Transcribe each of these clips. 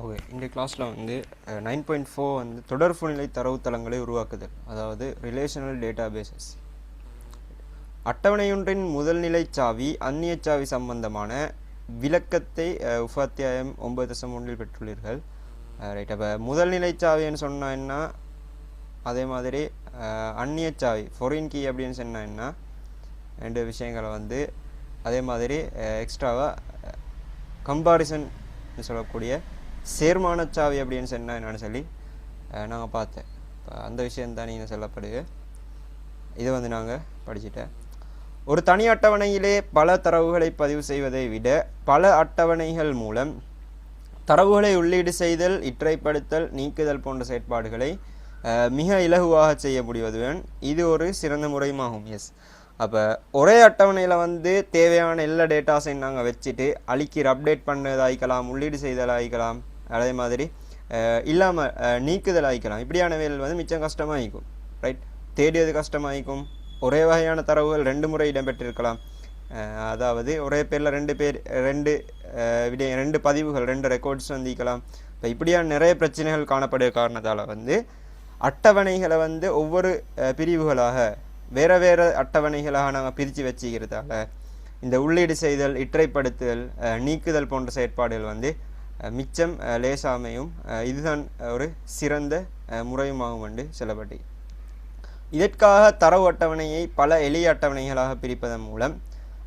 Okay, இந்த கிளாஸில் வந்து 9.4 வந்து தொடர்புநிலை தரவுத்தளங்களை உருவாக்குதல், அதாவது ரிலேஷனல் டேட்டா பேசஸ். அட்டவணையொன்றின் முதல்நிலை சாவி அந்நிய சாவி சம்பந்தமான விளக்கத்தை உபாத்தியாயம் 9.1 பெற்றுள்ளீர்கள். ரைட், அப்போ முதல்நிலை சாவின்னு சொன்னால் என்ன, அதே மாதிரி அந்நிய சாவி ஃபொரின் கீ அப்படின்னு சொன்னால் என்ன, ரெண்டு விஷயங்களை வந்து அதே மாதிரி எக்ஸ்ட்ராவாக கம்பாரிசன் சொல்லக்கூடிய சேர்மான சாவி அப்படின்னு சொன்னால் என்னன்னு சொல்லி நாங்கள் பார்த்தேன். அந்த விஷயந்தான் நீங்கள் சொல்லப்படுது. இதை வந்து நாங்கள் படிச்சுட்டேன். ஒரு தனி அட்டவணையிலே பல தரவுகளை பதிவு செய்வதை விட பல அட்டவணைகள் மூலம் தரவுகளை உள்ளீடு செய்தல், இற்றைப்படுத்தல், நீக்குதல் போன்ற செயற்பாடுகளை மிக இலகுவாக செய்ய முடிவதுடன் இது ஒரு சிறந்த முறையுமாகும். எஸ், அப்போ ஒரே அட்டவணையில் வந்து தேவையான எல்லா டேட்டாஸையும் நாங்கள் வச்சுட்டு அழிக்கிற அப்டேட் பண்ணதாய்க்கலாம், உள்ளீடு செய்தலாய்க்கலாம், அதே மாதிரி இல்லாமல் நீக்குதல் ஆகிக்கலாம். இப்படியான வேலை வந்து மிச்சம் கஷ்டமாகிக்கும். ரைட், தேடியது கஷ்டமாகிக்கும். ஒரே வகையான தரவுகள் ரெண்டு முறை இடம்பெற்றிருக்கலாம். அதாவது ஒரே பேரில் ரெண்டு பதிவுகள், ரெண்டு ரெக்கார்ட்ஸ் வந்திருக்கலாம். இப்போ இப்படியான நிறைய பிரச்சனைகள் காணப்படுற காரணத்தால் வந்து அட்டவணைகளை வந்து ஒவ்வொரு பிரிவுகளாக வேறு வேறு அட்டவணைகளாக நாங்கள் பிரித்து வச்சுக்கிறதால இந்த உள்ளீடு செய்தல், இற்றைப்படுத்துதல், நீக்குதல் போன்ற செயற்பாடுகள் வந்து மிச்சம் லேசாமையும் இதுதான் ஒரு சிறந்த முறையுமாகும் என்று சொல்லப்பட்டு, இதற்காக தரவு அட்டவணையை பல எளிய அட்டவணைகளாக பிரிப்பதன் மூலம்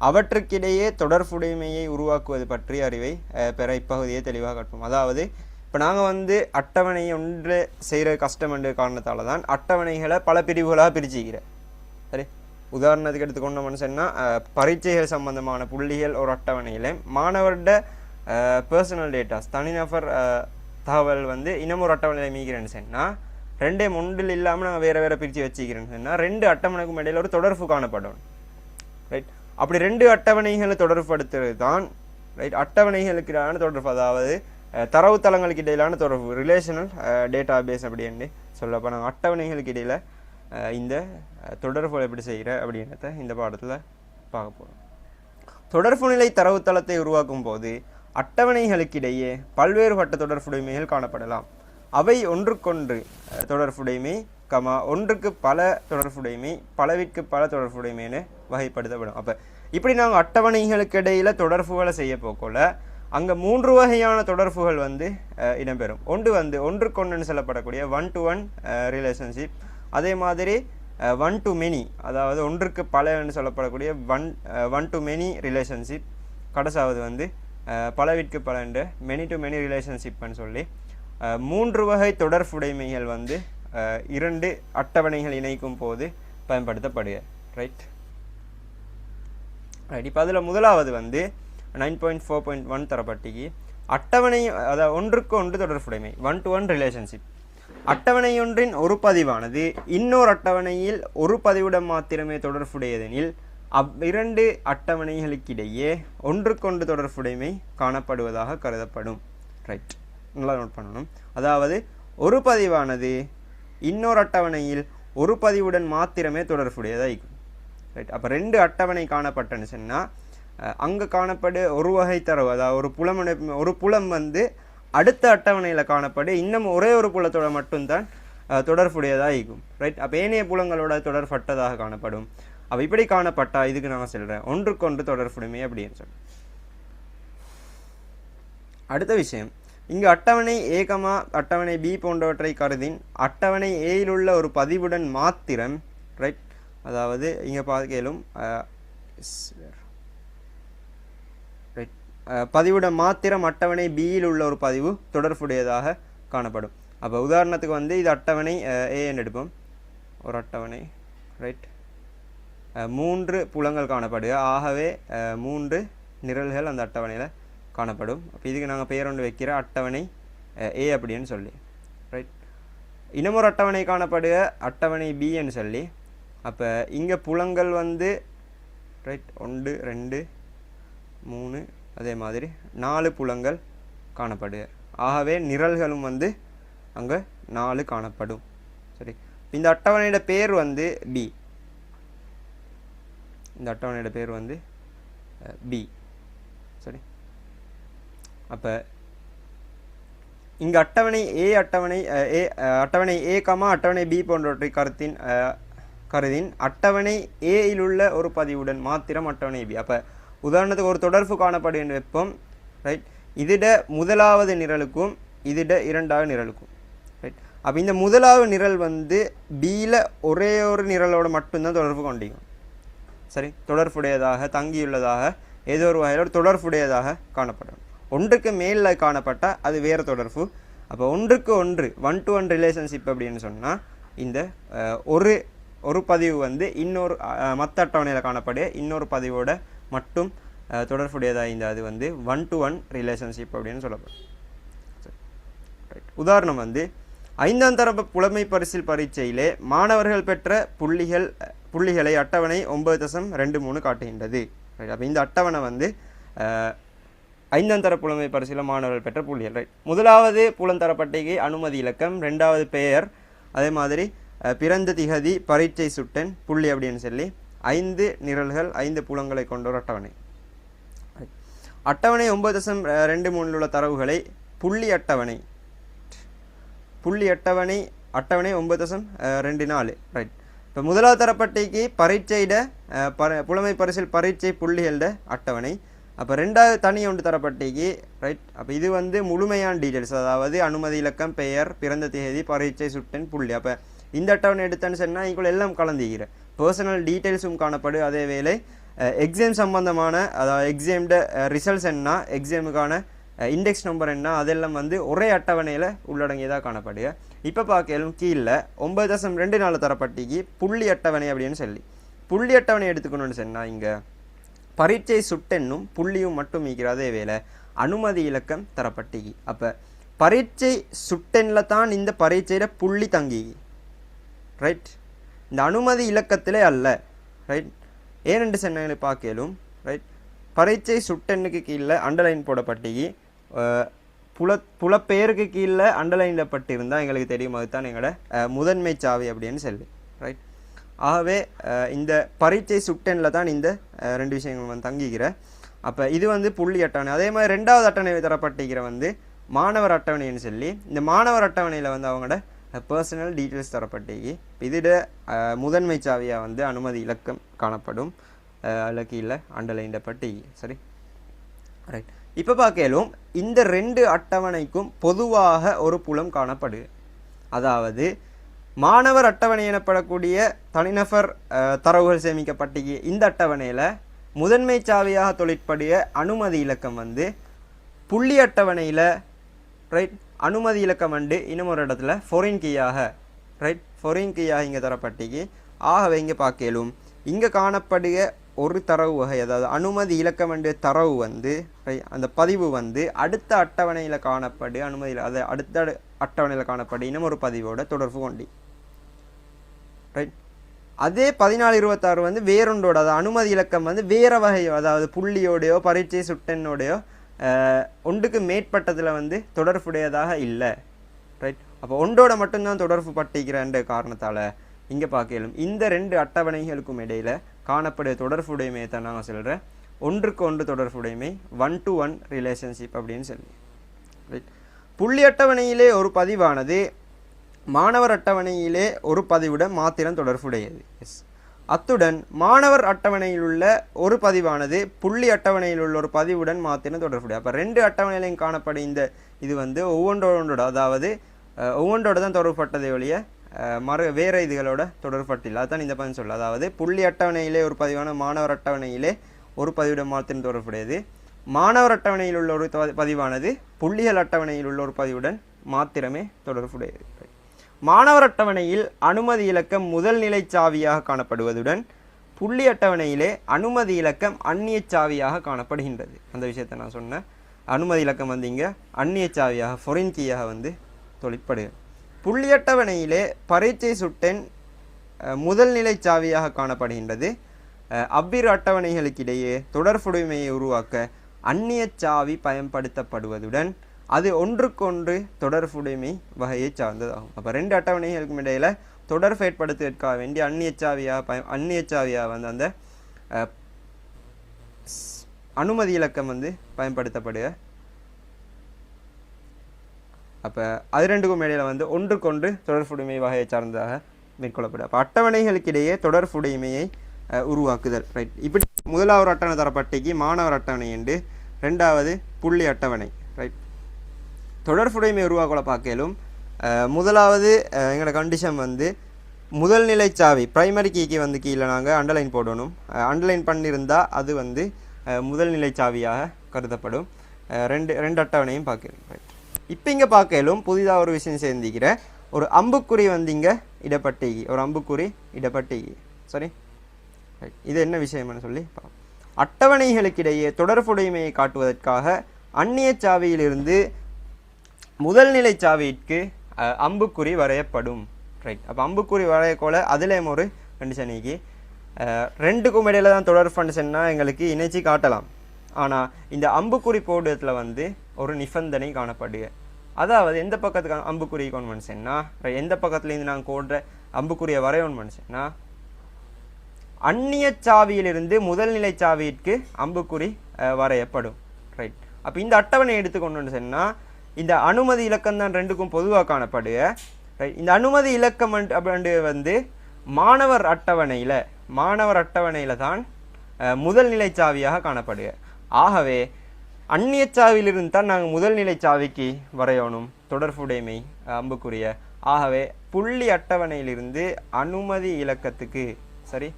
அவற்றுக்கிடையே தொடர்புடைமையை உருவாக்குவது பற்றிய அறிவை பெற இப்பகுதியை தெளிவாக கற்போம். அதாவது இப்போ நாங்கள் வந்து அட்டவணை ஒன்று செய்கிற கஷ்டம் என்ற காரணத்தால் தான் அட்டவணைகளை பல பிரிவுகளாக பிரிச்சுக்கிறேன். சரி, உதாரணத்துக்கு எடுத்துக்கொண்டோம்னு சொன்னால் பரீட்சைகள் சம்பந்தமான புள்ளிகள் ஒரு அட்டவணையில், மாணவர்கிட்ட பர்சனல் டேட்டாஸ் தனிநபர் தகவல் வந்து இன்னும் ஒரு அட்டவணையில் மீக்கிறேன்னு சொன்னால் ரெண்டே ஒன்றில் இல்லாமல் நாங்கள் வேறு வேறு பிரித்து வச்சுக்கிறேன்னு சொன்னால் ரெண்டு அட்டவணைக்கும் இடையில் ஒரு தொடர்பு காணப்படும். ரைட், அப்படி ரெண்டு அட்டவணைகளை தொடர்புபடுத்துறது தான் ரைட் அட்டவணைகளுக்கிடையான தொடர்பு, அதாவது தரவுத்தளங்களுக்கு இடையிலான தொடர்பு, ரிலேஷனல் டேட்டா பேஸ் அப்படின்னு சொல்லப்போ நாங்கள் அட்டவணைகளுக்கு இடையில் இந்த தொடர்புகள் எப்படி செய்கிற அப்படின்றத இந்த பாடத்தில் பார்க்க போகிறோம். தொடர்புநிலை தரவுத்தளத்தை உருவாக்கும் போது அட்டவணைகளுக்கிடையே பல்வேறுபட்ட தொடர்புடைமைகள் காணப்படலாம். அவை ஒன்றுக்கொன்று தொடர்புடைமை, ஒன்றுக்கு பல தொடர்புடைமை, பலவிற்கு பல தொடர்புடைமைன்னு வகைப்படுத்தப்படும். அப்போ இப்படி நாங்கள் அட்டவணைகளுக்கு இடையில் தொடர்புகளை செய்ய போக்கோல அங்கே மூன்று வகையான தொடர்புகள் வந்து இடம்பெறும். ஒன்று வந்து ஒன்றுக்கொன்றுன்னு சொல்லப்படக்கூடிய ஒன் டு ஒன் ரிலேஷன்ஷிப், அதே மாதிரி ஒன் டு மெனி, அதாவது ஒன்றுக்கு பலன்னு சொல்லப்படக்கூடிய ஒன் டு மெனி ரிலேஷன்ஷிப், கடைசாவது வந்து பலவிற்கு பல என்ற மெனி டு மெனி ரிலேஷன்ஷிப்னு சொல்லி மூன்று வகை தொடர்புடைமைகள் வந்து இரண்டு அட்டவணைகள் இணைக்கும் போது பயன்படுத்தப்படுக. ரைட், இப்போ அதில் முதலாவது வந்து 9.4.1 தரப்பட்டிக்கு அட்டவணை, அதாவது ஒன்றுக்கு ஒன்று தொடர்புடைமை, ஒன் டு ஒன் ரிலேஷன்ஷிப். அட்டவணையொன்றின் ஒரு பதிவானது இன்னொரு அட்டவணையில் ஒரு பதிவுடன் மாத்திரமே தொடர்புடையதெனில் அவ்விரண்டு அட்டவணைகளுக்கிடையே ஒன்றுக்கொன்று தொடர்புடைமை காணப்படுவதாக கருதப்படும். ரைட், நல்லா நோட் பண்ணணும். அதாவது ஒரு பதிவானது இன்னொரு அட்டவணையில் ஒரு பதிவுடன் மாத்திரமே தொடர்புடையதாக இருக்கும். ரைட், அப்போ ரெண்டு அட்டவணை காணப்பட்டன்னு சொன்னால் அங்கே காணப்படு ஒரு வகை தரவு, அதாவது ஒரு புலம் வந்து அடுத்த அட்டவணையில் காணப்படு இன்னும் ஒரே ஒரு புலத்தோட மட்டும்தான் தொடர்புடையதாக இருக்கும். ரைட், அப்போ ஏனைய புலங்களோட தொடர்பட்டதாக காணப்படும். அப்போ இப்படி காணப்பட்டா இதுக்கு நான் சொல்கிறேன் ஒன்றுக்கொன்று தொடர்புடைமை அப்படின்னு சொல்கிறேன். அடுத்த விஷயம், இங்கு அட்டவணை ஏ, அட்டவணை பி போன்றவற்றை கருதின் அட்டவணை ஏயில் உள்ள ஒரு பதிவுடன் மாத்திரம், ரைட், அதாவது இங்கே பார்க்கலும் பதிவுடன் மாத்திரம் அட்டவணை பியில் உள்ள ஒரு பதிவு தொடர்புடையதாக காணப்படும். அப்போ உதாரணத்துக்கு வந்து இது அட்டவணை ஏன்னு எடுப்போம். ஒரு அட்டவணை, ரைட், மூன்று புலங்கள் காணப்படுக, ஆகவே மூன்று நிரல்கள் அந்த அட்டவணையில் காணப்படும். அப்போ இதுக்கு நாங்கள் பெயர் ஒன்று வைக்கிற அட்டவணை ஏ அப்படின்னு சொல்லி. ரைட், இன்னமொரு அட்டவணை காணப்படுக அட்டவணை பின்னு சொல்லி. அப்போ இங்கே புலங்கள் வந்து ரைட் 1 2 3 அதே மாதிரி 4 புலங்கள் காணப்படுக, ஆகவே நிரல்களும் வந்து அங்கே 4 காணப்படும். சரி, இந்த அட்டவணையோட பேர் வந்து பி, இந்த அட்டவணையோட பேர் வந்து பி. சரி, அப்போ இங்கு அட்டவணை ஏ அட்டவணை ஏ கமா அட்டவணை பி போன்றவற்றை கருதின் அட்டவணை ஏயில் உள்ள ஒரு பதிவுடன் மாத்திரம் அட்டவணை பி. அப்போ உதாரணத்துக்கு ஒரு தொடர்பு காணப்படுகின்ற வெப்பம், ரைட், இதிட முதலாவது நிரலுக்கும் இதிட இரண்டாவது நிரலுக்கும், ரைட். அப்போ இந்த முதலாவது நிரல் வந்து பியில் ஒரே ஒரு நிரலோடு மட்டும்தான் தொடர்பு கொண்டிருக்கும். சரி, தொடர்புடையதாக தங்கியுள்ளதாக ஏதோ ஒரு வகையில் தொடர்புடையதாக காணப்படும். ஒன்றுக்கு மேலில் காணப்பட்டால் அது வேறு தொடர்பு. அப்போ ஒன்றுக்கு ஒன்று 1-to-1 ரிலேஷன்ஷிப் அப்படின்னு சொன்னால் இந்த ஒரு பதிவு வந்து இன்னொரு மற்ற அட்டவணையில் காணப்படைய இன்னொரு பதிவோட மட்டும் தொடர்புடையதாக இந்த அது வந்து 1-to-1 ரிலேஷன்ஷிப் அப்படின்னு சொல்லப்படும். உதாரணம் வந்து 5ஆம் தர புலமை பரிசில் பரீட்சையிலே மாணவர்கள் பெற்ற புள்ளிகளை அட்டவணை 9.23 காட்டுகின்றது. அப்போ இந்த அட்டவணை வந்து 5ஆம் தர புலமை பரிசில மாணவர்கள் பெற்ற புள்ளிகள், ரைட். முதலாவது புலந்தர பட்டிகை அனுமதி இலக்கம், ரெண்டாவது பெயர், அதே மாதிரி பிறந்த திகதி, பரீட்சை சுட்டன், புள்ளி அப்படின்னு சொல்லி 5 நிரல்கள் 5 புலங்களை கொண்ட ஒரு அட்டவணை. அட்டவணை 9.23 உள்ள தரவுகளை புள்ளி அட்டவணை 9.24, ரைட். இப்போ முதலாவது தரப்பட்டிக்கு பரீட்சையிட புலமை பரிசில் பரீட்சை புள்ளிகள அட்டவணை. அப்போ ரெண்டாவது தனி ஒன்று தரப்பட்டிக்கு, ரைட். அப்போ இது வந்து முழுமையான டீட்டெயில்ஸ், அதாவது அனுமதி இலக்கம், பெயர், பிறந்த தேதி, பரீட்சை சுட்டன், புள்ளி. அப்போ இந்த அட்டவணை எடுத்தேன்னு சொன்னால் இங்குள்ள எல்லாம் கலந்துக்கிற பர்சனல் டீட்டெயில்ஸும் காணப்படும். அதே வேளை எக்ஸாம் சம்பந்தமான, அதாவது எக்ஸாம்ட ரிசல்ட்ஸ் என்ன, எக்ஸாமுக்கான இண்டெக்ஸ் நம்பர் என்ன, அதெல்லாம் வந்து ஒரே அட்டவணையில் உள்ளடங்கியதாக காணப்படுக. இப்போ பார்க்கலும் கீழே 9.24 தரப்பட்டிக்கு புள்ளி அட்டவணை அப்படின்னு சொல்லி புள்ளி அட்டவணை எடுத்துக்கணும்னு சொன்னால் இங்கே பரீட்சை சுட்டென்னும் புள்ளியும் மட்டும் இருக்கிற. அதே வேளை அனுமதி இலக்கம் தரப்பட்டிக்கு. அப்போ பரீட்சை சுட்டென்னில் தான் இந்த பரீட்சையில் புள்ளி தங்கி, ரைட். இந்த அனுமதி இலக்கத்திலே அல்ல, ரைட். ஏனென்று சொன்னங்களை பார்க்கலும், ரைட். பரீட்சை சுட்டென்னுக்கு கீழே அண்டர்லைன் போடப்பட்டிக்கு, புலப்பெயருக்கு கீழே அண்டர்லைனில் பட்டிருந்தால் எங்களுக்கு தெரியும் அதுதான் எங்களோட முதன்மை சாவி அப்படின்னு சொல்லி, ரைட். ஆகவே இந்த பரீட்சை சுட்டென்னில் தான் இந்த 2 விஷயங்கள் வந்து தங்கிக்கிற. அப்போ இது வந்து புள்ளி அட்டவணை. அதே மாதிரி ரெண்டாவது அட்டவணை தரப்பட்டிருக்கிற வந்து மாணவர் அட்டவணைன்னு சொல்லி, இந்த மாணவர் அட்டவணையில் வந்து அவங்களோட பர்சனல் டீட்டெயில்ஸ் தரப்பட்டிருக்கு. இதோட முதன்மை சாவியாக வந்து அனுமதி இலக்கம் காணப்படும், அதில் கீழே அண்டர்லைன் பட்டிக்கு, சரி, ரைட். இப்போ பார்க்கலும் இந்த 2 அட்டவணைக்கும் பொதுவாக ஒரு புலம் காணப்படுது. அதாவது மாணவர் அட்டவணை எனப்படக்கூடிய தனிநபர் தரவுகள் சேமிக்கப்பட்டிக்கு இந்த அட்டவணையில் முதன்மை சாவியாக தொழிற்படிய அனுமதி இலக்கம் வந்து புள்ளி அட்டவணையில், ரைட், அனுமதி இலக்கம் வந்து இன்னும் ஒரு இடத்துல ஃபொரின் கீயாக, ரைட், ஃபொரின் கீயாக இங்கே தரப்பட்டிக்கு. ஆகவே இங்கே பார்க்கலும் இங்கே காணப்படுகிற ஒரு தரவு வகை, அதாவது அனுமதி இலக்கம் என்ற தரவு வந்து அந்த பதிவு வந்து அடுத்த அட்டவணையில் காணப்படு அனுமதியில், அதை அடுத்த அட்டவணையில் காணப்படு இன்னும் ஒரு பதிவோட தொடர்பு கொண்டி, ரைட். அதே 1426 வந்து வேறொன்றோட, அதாவது அனுமதி இலக்கம் வந்து வேறு வகையோ, அதாவது புள்ளியோடையோ பரீட்சை சுட்டனோடையோ ஒன்றுக்கு மேற்பட்டதில் வந்து தொடர்புடையதாக இல்லை, ரைட். அப்போ ஒன்றோட மட்டும்தான் தொடர்பு பட்டிக்கிறன்ற காரணத்தால் இங்கே பார்க்கலும் இந்த 2 அட்டவணைகளுக்கும் இடையில் காணப்படுகிற தொடர்புடைமை தான் நாங்கள் சொல்கிறேன் ஒன்றுக்கு ஒன்று தொடர்புடைமை 1-to-1 ரிலேஷன்ஷிப் அப்படின்னு சொல்லி, ரைட். புள்ளி அட்டவணையிலே ஒரு பதிவானது மாணவர் அட்டவணையிலே ஒரு பதிவுடன் மாத்திரம் தொடர்புடையது. எஸ். அத்துடன் மாணவர் அட்டவணையில் உள்ள ஒரு பதிவானது புள்ளி அட்டவணையில் உள்ள ஒரு பதிவுடன் மாத்திரம் தொடர்புடைய. அப்போ 2 அட்டவணையிலையும் காணப்படும் இந்த இது வந்து ஒவ்வொன்றோட, அதாவது ஒவ்வொன்றோட தான் தொடர்புப்பட்டதை ஒழிய வேறு இதுகளோட தொடர்பட்டில்லை. அதுதான் இந்த பதிவு சொல்ல. அதாவது புள்ளி அட்டவணையிலே ஒரு பதிவான மாணவர் அட்டவணையிலே ஒரு பதிவுடன் மாத்திரம் தொடர்புடையது. மாணவர் அட்டவணையில் உள்ள ஒரு பதிவானது புள்ளிகள் அட்டவணையில் உள்ள ஒரு பதிவுடன் மாத்திரமே தொடர்புடையது. மாணவர் அட்டவணையில் அனுமதி இலக்கம் முதல் நிலை சாவியாக காணப்படுவதுடன் புள்ளி அட்டவணையிலே அனுமதி இலக்கம் அந்நிய சாவியாக காணப்படுகின்றது. அந்த விஷயத்தை நான் சொன்னேன். அனுமதி இலக்கம் வந்து இங்கே அந்நிய சாவியாக ஃபொரின் கீயாக வந்து தொழிற்படுகிறது. புள்ளி அட்டவணையிலே பரீட்சை சுட்டெண் முதல் நிலை சாவியாக காணப்படுகின்றது. அவ்விரு அட்டவணைகளுக்கிடையே தொடர்புடைமையை உருவாக்க அந்நிய சாவி பயன்படுத்தப்படுவதுடன் அது ஒன்றுக்கொன்று தொடர்புடைமை வகையை சார்ந்ததாகும். அப்போ 2 அட்டவணைகளுக்கும் இடையில் தொடர்பு ஏற்படுத்துவதற்காக வேண்டிய அந்நிய சாவியாக வந்து அந்த அனுமதி இலக்கம் வந்து பயன்படுத்தப்படுக. அப்போ அது ரெண்டுக்கும் இடையில வந்து ஒன்றுக்கொன்று தொடர்புடைமை வகையை சார்ந்ததாக மேற்கொள்ளப்படும். அப்போ அட்டவணைகளுக்கிடையே தொடர்புடைமையை உருவாக்குதல். ரைட். இப்படி முதலாவது அட்டவணை தரப்பட்டிக்கு மாணவர் அட்டவணை என்று, ரெண்டாவது புள்ளி அட்டவணை. ரைட். தொடர்புடைமை உருவாக்கல பார்க்கலும் முதலாவது எங்களோட கண்டிஷன் வந்து முதல் நிலை சாவி பிரைமரி கீக்கு வந்து கீழே நாங்கள் அண்டர்லைன் போடணும். அண்டர்லைன் பண்ணியிருந்தால் அது வந்து முதல் நிலை சாவியாக கருதப்படும். ரெண்டு அட்டவணையும் பார்க்கணும். ரைட். இப்போ இங்கே பார்க்கலும் புதிதாக ஒரு விஷயம் சேர்ந்திக்கிற ஒரு அம்புக்குறி வந்து இங்கே இடப்பட்டிகி, ஒரு அம்புக்குறி இடப்பட்டிகி. சரி, ரைட். இது என்ன விஷயம்னு சொல்லி அட்டவணைகளுக்கிடையே தொடர்புடைமையை காட்டுவதற்காக அந்நிய சாவியிலிருந்து முதல் நிலை சாவிக்கு அம்புக்குறி வரையப்படும். ரைட். அப்போ அம்புக்குறி வரையக்கோல அதுலேயும் ஒரு கண்டிஷனிக்கு ரெண்டுக்கும் இடையில தான் தொடர் ஃபங்க்ஷன்னா எங்களுக்கு இணைச்சி காட்டலாம். ஆனால் இந்த அம்புக்குறி போடுறதுல வந்து ஒரு நிபந்தனை காணப்படுக. அதாவது எந்த பக்கத்துக்கு அம்புக்குறி கொன்வன்ஷன்னா, எந்த பக்கத்துலேருந்து நாங்கள் கோடுற அம்புக்குறியை வரையணும்னுச்சுன்னா அந்நிய சாவியிலிருந்து முதல் நிலை சாவிற்கு அம்புக்குறி வரையப்படும். ரைட். அப்போ இந்த அட்டவணை எடுத்துக்கொண்டு சொன்னால் இந்த அனுமதி இலக்கம் தான் ரெண்டுக்கும் பொதுவாக காணப்படுக. ரைட். இந்த அனுமதி இலக்கம் அப்படி வந்து மாணவர் அட்டவணையில் தான் முதல் நிலை சாவியாக காணப்படுக. ஆகவே அந்நிய சாவியிலிருந்து தான் நாங்கள் முதல் நிலை சாவிக்கு வரையணும் தொடர்புடைமை அம்புக்குரிய. ஆகவே புள்ளி அட்டவணையிலிருந்து அனுமதி இலக்கத்துக்கு சரி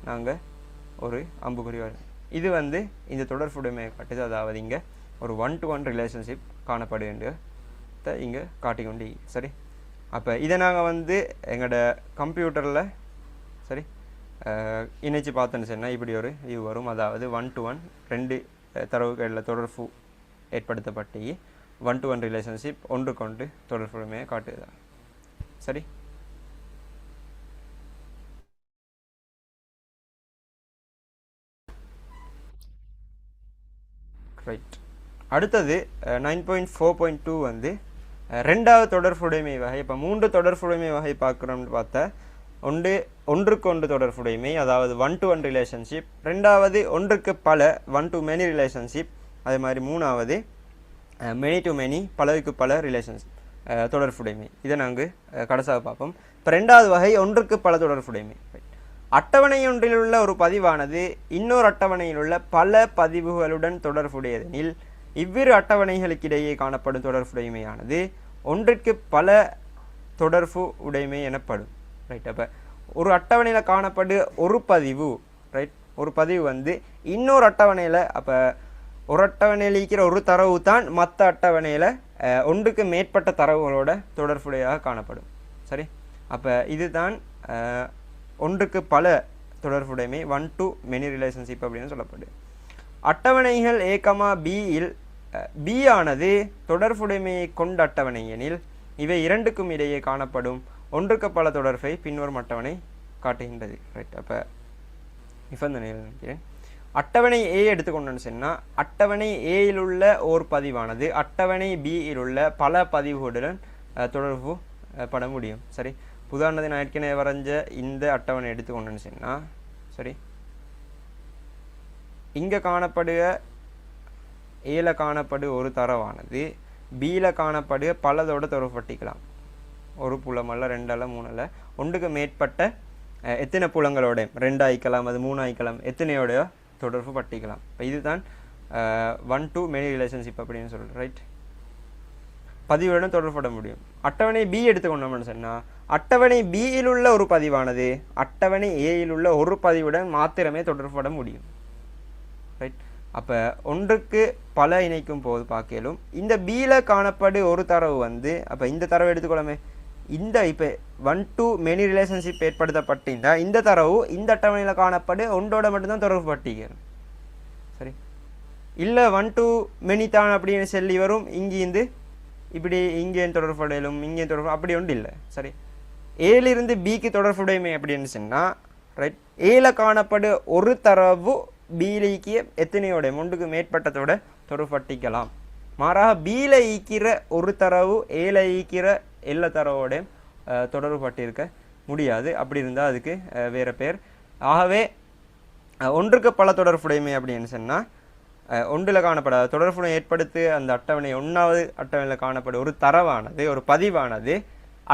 நாங்கள் ஒரு அம்புக்குறி வரையும். இது வந்து இந்த தொடர்புடைமையை காட்டுது. அதாவது இங்கே ஒரு 1-to-1 ரிலேஷன்ஷிப் காணப்படுகின்ற இங்கே காட்டிக்கொண்டு சரி. அப்போ இதை நாங்கள் வந்து எங்களோட கம்ப்யூட்டரில் சரி இணைச்சி பார்த்தோன்னு சொன்னால் இப்படி ஒரு வியூ வரும். அதாவது 1-to-1 ரெண்டு தரவுகளில் தொடர்பு ஏற்படுத்தப்பட்டு 1-to-1 ரிலேஷன்ஷிப் ஒன்றுக்கொண்டு தொடர்புடைமையை காட்டுதா. சரி, ரைட். அடுத்தது 9.4.2 வந்து ரெண்டாவது தொடர்புடைமை வகை. இப்போ 3 தொடர்புடைமை வகை பார்க்குறோம்னு பார்த்தா ஒன்றுக்கொன்று தொடர்புடைமை, அதாவது 1-to-1 ரிலேஷன்ஷிப். ரெண்டாவது ஒன்றுக்கு பல 1-to-many ரிலேஷன்ஷிப். அதே மாதிரி மூணாவது many-to-many பலவுக்கு பல ரிலேஷன்ஷிப் தொடர்புடைமை. இதை நாங்கள் கடைசியாக பார்ப்போம். இப்போ ரெண்டாவது வகை ஒன்றுக்கு பல தொடர்புடைமை. அட்டவணை ஒன்றில் உள்ள ஒரு பதிவானது இன்னொரு அட்டவணையில் உள்ள பல பதிவுகளுடன் தொடர்புடையதெனில் இவ்விரு அட்டவணைகளுக்கிடையே காணப்படும் தொடர்புடைமையானது ஒன்றிற்கு பல தொடர்பு உடைமை எனப்படும். ரைட். அப்போ ஒரு அட்டவணையில் காணப்படும் ஒரு பதிவு, ரைட், ஒரு பதிவு வந்து இன்னொரு அட்டவணையில், அப்போ ஒரு அட்டவணையில் இருக்கிற ஒரு தரவு தான் மற்ற அட்டவணையில் ஒன்றுக்கு மேற்பட்ட தரவுகளோட தொடர்புடையாக காணப்படும். சரி. அப்போ இதுதான் ஒன்றுக்கு பல தொடர்புடைமை 1-to-many ரிலேஷன்ஷிப் அப்படின்னு சொல்லப்படுது. அட்டவணைகள் A,Bயில் B ஆனது தொடர்புடைமையை கொண்ட அட்டவணை எனில் இவை இரண்டுக்கும் இடையே காணப்படும் ஒன்றுக்கு பல தொடர்பை பின்வரும் அட்டவணை காட்டுகின்றது. ரைட். அப்போ நிபந்தனைகள் நினைக்கிறேன். அட்டவணை A எடுத்துக்கொண்டோன்னு சொன்னால் அட்டவணை Aயில் உள்ள ஓர் பதிவானது அட்டவணை Bயில் உள்ள பல பதிவுகளுடன் தொடர்பு பட முடியும். சரி. உதாரணத்தை நான் ஏற்கனவே வரைஞ்ச இந்த அட்டவணை எடுத்துக்கொண்டேன்னு சொன்னால் சரி, இங்கே காணப்படுக ஏல காணப்படு ஒரு தரவானது பியில் காணப்படுக பலதோட தொடர்புபட்டிக்கலாம். ஒரு புலம் அல்ல, 2 அல்ல, 3 அல்ல, ஒன்றுக்கு மேற்பட்ட எத்தனை புலங்களோட 2 ஆயிக்கலாம், அது 3 ஆயிக்கலாம், எத்தனையோட தொடர்பு பட்டிக்கலாம். இப்போ இதுதான் 1-to-many ரிலேஷன்ஷிப் அப்படின்னு சொல்கிறேன். ரைட். பதிவுடன் தொடர்புபட முடியும். அட்டவணை B எடுத்துக்கொண்டோம்னு சொன்னால் அட்டவணை Bயில் உள்ள ஒரு பதிவானது அட்டவணை Aயில் உள்ள ஒரு பதிவுடன் மாத்திரமே தொடர்புபட முடியும். ரைட். அப்போ ஒன்றுக்கு பல இணைக்கும் போது பார்க்கலும் இந்த Bயில் காணப்படு ஒரு தரவு வந்து, அப்போ இந்த தரவு எடுத்துக்கொள்ளாமே, இந்த இப்போ 1-to-many ரிலேஷன்ஷிப் ஏற்படுத்தப்பட்டிருந்தா இந்த தரவு இந்த அட்டவணையில் காணப்படு ஒன்றோட மட்டும்தான் தொடர்பு பட்டிக்கணும். சரி. இல்லை 1-to-many தான் அப்படின்னு சொல்லி வரும், இங்கேருந்து இப்படி இங்கேயும் தொடர்புடையிலும் இங்கேயும் தொடர்பு அப்படி ஒன்று இல்லை. சரி. ஏலிருந்து பிக்கு தொடர்புடைமை அப்படின்னு சொன்னால் ரைட், ஏல காணப்படு ஒரு தரவு பியில் ஈக்கிய எத்தனையோட ஒன்றுக்கு மேற்பட்டதோட தொடர்பட்டிக்கலாம். மாறாக பியில் ஈக்கிற ஒரு தரவு ஏல ஈக்கிற எல்லா தரவோட தொடர்புபட்டிருக்க முடியாது. அப்படி இருந்தால் அதுக்கு வேறு பேர். ஆகவே ஒன்றுக்கு பல தொடர்புடைமை அப்படின்னு சொன்னால் ஒன்றில் காணப்படாத தொடர்புடன் ஏற்படுத்தி அந்த அட்டவணை 1வது அட்டவணையில் காணப்படும் ஒரு தரவானது ஒரு பதிவானது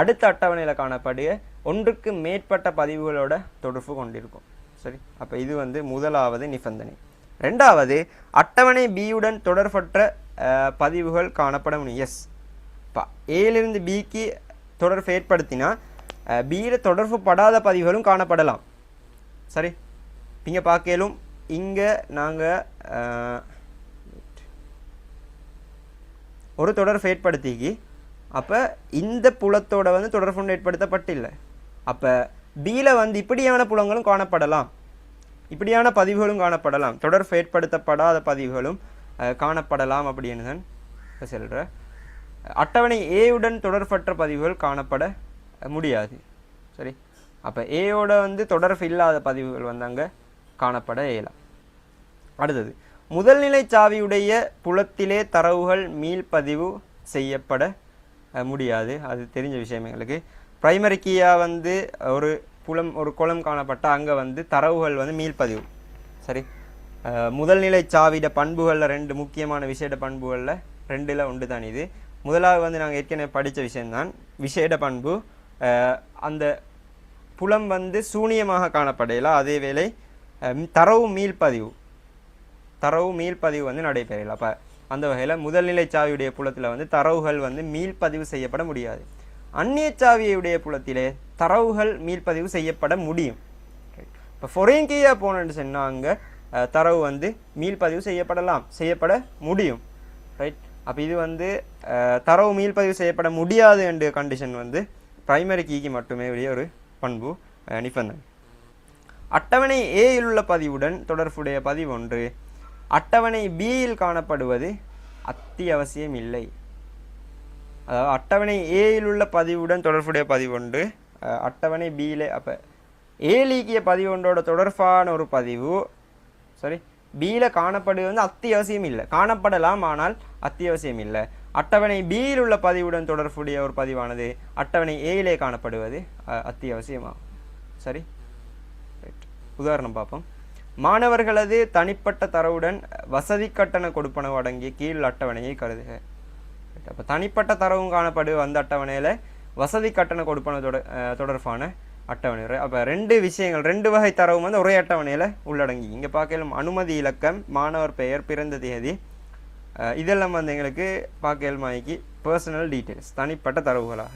அடுத்த அட்டவணையில் காணப்படிய ஒன்றுக்கு மேற்பட்ட பதிவுகளோட தொடர்பு கொண்டிருக்கும். சரி, அப்போ இது வந்து முதலாவது நிபந்தனை. ரெண்டாவது, அட்டவணை பியுடன் தொடர்பற்ற பதிவுகள் காணப்பட முடியும். எஸ், இப்போ ஏலிருந்து பிக்கு தொடர்பு ஏற்படுத்தினா பியில் தொடர்பு படாத பதிவுகளும் காணப்படலாம். சரி, இங்கே பார்க்கலும் இங்கே நாங்கள் ஒரு தொடர்பு ஏற்படுத்திக்கி அப்போ இந்த புலத்தோட வந்து தொடர்பு ஏற்படுத்தப்பட்டில்லை. அப்போ பியில் வந்து இப்படியான புலங்களும் காணப்படலாம், இப்படியான பதிவுகளும் காணப்படலாம், தொடர்பு ஏற்படுத்தப்படாத பதிவுகளும் காணப்படலாம் அப்படின்னு தான் சொல்கிறேன். அட்டவணை ஏயுடன் தொடர்பற்ற பதிவுகள் காணப்பட முடியாது. சரி, அப்போ ஏயோட வந்து தொடர்பு இல்லாத பதிவுகள் வந்து அங்கே காணப்பட இயலாம். அடுத்தது, முதல்நிலை சாவியுடைய புலத்திலே தரவுகள் மீள்பதிவு செய்யப்பட முடியாது. அது தெரிஞ்ச விஷயம் எங்களுக்கு. பிரைமரி கீயாக வந்து ஒரு குளம் காணப்பட்ட அங்கே வந்து தரவுகள் வந்து மீள்பதிவு. சரி, முதல்நிலை சாவிட பண்புகளில் 2 முக்கியமான விசேட பண்புகளில் 2ல் ஒன்று தான் இது. முதலாவது வந்து நாங்கள் ஏற்கனவே படித்த விஷயம்தான் விசேட பண்பு. அந்த புலம் வந்து சூனியமாக காணப்படையலாம், அதே வேளை தரவு மீள்பதிவு வந்து நடைபெறலாம். அப்போ அந்த வகையில் முதல்நிலை சாவியுடைய புலத்தில் வந்து தரவுகள் வந்து மீள்பதிவு செய்யப்பட முடியாது. அந்நிய சாவியுடைய புலத்திலே தரவுகள் மீள்பதிவு செய்யப்பட முடியும். இப்போ ஃபொரின் கீயாக போனேன்னு சொன்னால் அங்கே தரவு வந்து மீள்பதிவு செய்யப்பட முடியும். ரைட், அப்போ இது வந்து தரவு மீள்பதிவு செய்யப்பட முடியாது என்ற கண்டிஷன் வந்து பிரைமரி கீக்கு மட்டுமே உரிய ஒரு பண்பு நிபந்தனை. அட்டவணை ஏயில் உள்ள பதிவுடன் தொடர்புடைய பதிவு ஒன்று அட்டவணை பியில் காணப்படுவது அத்தியாவசியம் இல்லை. அதாவது அட்டவணை ஏயில் உள்ள பதிவுடன் தொடர்புடைய பதிவு ஒன்று அட்டவணை பியில், அப்போ ஏலீக்கிய பதிவு ஒன்றோட தொடர்பான ஒரு பதிவு சரி பியில் காணப்படுவது வந்து அத்தியாவசியம் இல்லை, காணப்படலாம் ஆனால் அத்தியாவசியம் இல்லை. அட்டவணை பியில் உள்ள பதிவுடன் தொடர்புடைய ஒரு பதிவானது அட்டவணை ஏயிலே காணப்படுவது அத்தியாவசியமாகும். சரி, உதாரணம் பார்ப்போம். மாணவர்களது தனிப்பட்ட தரவுடன் வசதி கட்டண கொடுப்பனவு அடங்கிய கீழ் அட்டவணையை கருதுக. அப்போ தனிப்பட்ட தரவும் காணப்படுவது அந்த அட்டவணையில் வசதி கட்டண கொடுப்பனவு தொடர்பான அட்டவணை. அப்போ 2 விஷயங்கள் 2 வகை தரவும் வந்து ஒரே அட்டவணையில் உள்ளடங்கி. இங்கே பார்க்கலாம் அனுமதி இலக்கம், மாணவர் பெயர், பிறந்த தேதி, இதெல்லாம் வந்து எங்களுக்கு பார்க்கலுமாய்க்கு பர்சனல் டீட்டெயில்ஸ் தனிப்பட்ட தரவுகளாக.